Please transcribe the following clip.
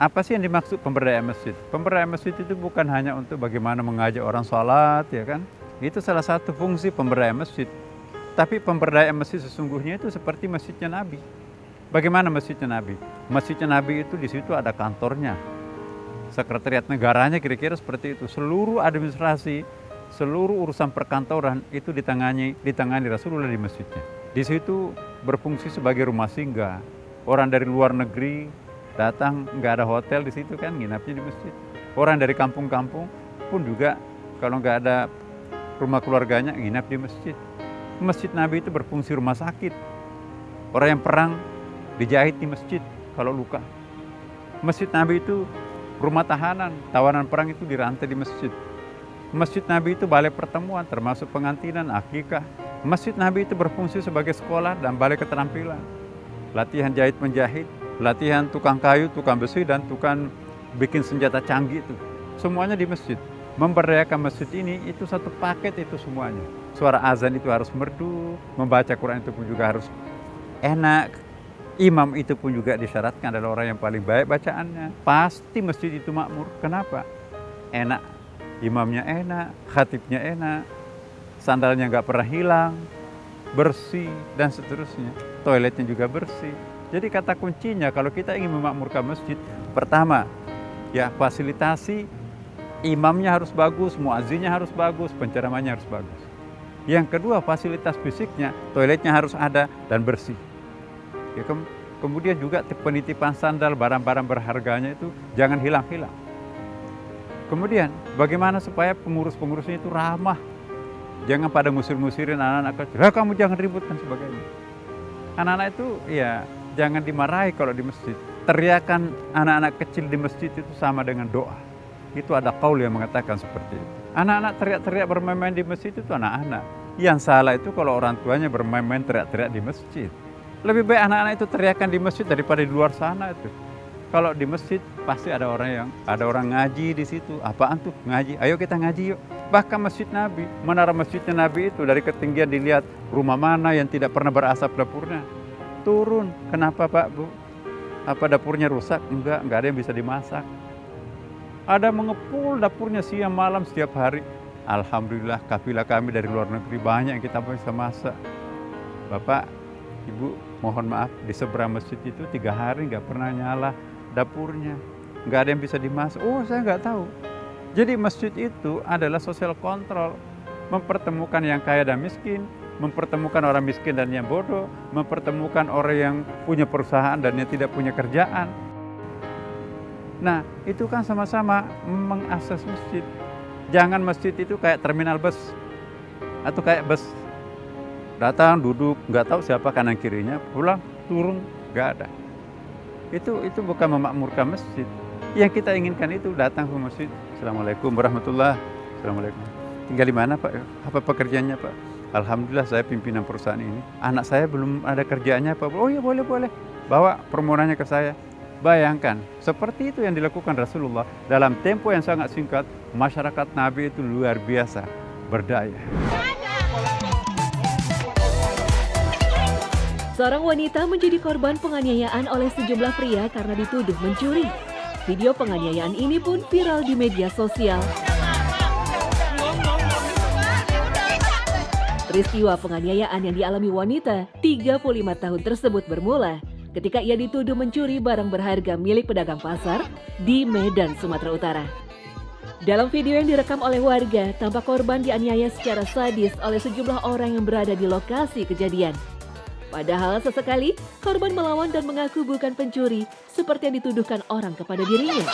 Apa sih yang dimaksud pemberdayaan masjid? Pemberdayaan masjid itu bukan hanya untuk bagaimana mengajak orang sholat, ya kan? Itu salah satu fungsi pemberdayaan masjid. Tapi pemberdayaan masjid sesungguhnya itu seperti masjidnya Nabi. Bagaimana masjidnya Nabi? Masjidnya Nabi itu di situ ada kantornya, sekretariat negaranya, kira-kira seperti itu. Seluruh administrasi, seluruh urusan perkantoran itu ditangani Rasulullah di masjidnya. Di situ berfungsi sebagai rumah singgah. Orang dari luar negeri datang, nggak ada hotel di situ kan, nginapnya di masjid. Orang dari kampung-kampung pun juga kalau nggak ada rumah keluarganya, nginap di masjid. Masjid Nabi itu berfungsi rumah sakit. Orang yang perang dijahit di masjid kalau luka. Masjid Nabi itu rumah tahanan, tawanan perang itu dirantai di masjid. Masjid Nabi itu balai pertemuan, termasuk pengantinan, akikah. Masjid Nabi itu berfungsi sebagai sekolah dan balai keterampilan. Latihan jahit menjahit, latihan tukang kayu, tukang besi, dan tukang bikin senjata canggih itu. Semuanya di masjid. Memberdayakan masjid ini itu satu paket itu semuanya. Suara azan itu harus merdu, membaca Quran itu pun juga harus enak. Imam itu pun juga disyaratkan adalah orang yang paling baik bacaannya. Pasti masjid itu makmur. Kenapa? Enak. Imamnya enak, khatibnya enak, sandalnya nggak pernah hilang, bersih, dan seterusnya. Toiletnya juga bersih. Jadi kata kuncinya kalau kita ingin memakmurkan masjid, pertama, ya fasilitasi, imamnya harus bagus, muazzinnya harus bagus, penceramahnya harus bagus. Yang kedua, fasilitas fisiknya, toiletnya harus ada dan bersih. Ya, kemudian juga penitipan sandal, barang-barang berharganya itu jangan hilang-hilang. Kemudian bagaimana supaya pengurus-pengurusnya itu ramah. Jangan pada ngusir-ngusirin anak-anak kecil. Kamu jangan ribut dan sebagainya. Anak-anak itu ya jangan dimarahi kalau di masjid. Teriakan anak-anak kecil di masjid itu sama dengan doa. Itu ada qaul yang mengatakan seperti itu. Anak-anak teriak-teriak bermain-main di masjid itu anak-anak. Yang salah itu kalau orang tuanya bermain-main teriak-teriak di masjid. Lebih baik anak-anak itu teriakan di masjid daripada di luar sana itu. Kalau di masjid pasti ada orang ngaji di situ. Apaan tuh ngaji? Ayo kita ngaji yuk. Bahkan masjid Nabi, menara masjidnya Nabi itu dari ketinggian dilihat rumah mana yang tidak pernah berasap dapurnya. Turun. Kenapa Pak Bu? Apa dapurnya rusak? Enggak ada yang bisa dimasak. Ada mengepul dapurnya siang malam setiap hari. Alhamdulillah kafilah kami dari luar negeri banyak yang kita bisa masak. Bapak, Ibu, mohon maaf di seberang masjid itu 3 hari nggak pernah nyala dapurnya. Nggak ada yang bisa dimasak. Oh, saya nggak tahu. Jadi masjid itu adalah social control. Mempertemukan yang kaya dan miskin, mempertemukan orang miskin dan yang bodoh, mempertemukan orang yang punya perusahaan dan yang tidak punya kerjaan. Nah, itu kan sama-sama mengakses masjid. Jangan masjid itu kayak terminal bus atau kayak bus. Datang, duduk, nggak tahu siapa kanan kirinya, pulang, turun, nggak ada. Itu bukan memakmurkan masjid. Yang kita inginkan itu datang ke masjid. Assalamualaikum warahmatullahi wabarakatuh. Assalamualaikum. Tinggal di mana Pak? Apa pekerjaannya Pak? Alhamdulillah saya pimpinan perusahaan ini. Anak saya belum ada kerjaannya Pak. Oh iya boleh. Bawa permohonannya ke saya. Bayangkan, seperti itu yang dilakukan Rasulullah. Dalam tempo yang sangat singkat, masyarakat Nabi itu luar biasa berdaya. Seorang wanita menjadi korban penganiayaan oleh sejumlah pria karena dituduh mencuri. Video penganiayaan ini pun viral di media sosial. Peristiwa penganiayaan yang dialami wanita 35 tahun tersebut bermula ketika ia dituduh mencuri barang berharga milik pedagang pasar di Medan, Sumatera Utara. Dalam video yang direkam oleh warga, tampak korban dianiaya secara sadis oleh sejumlah orang yang berada di lokasi kejadian. Padahal sesekali korban melawan dan mengaku bukan pencuri seperti yang dituduhkan orang kepada dirinya.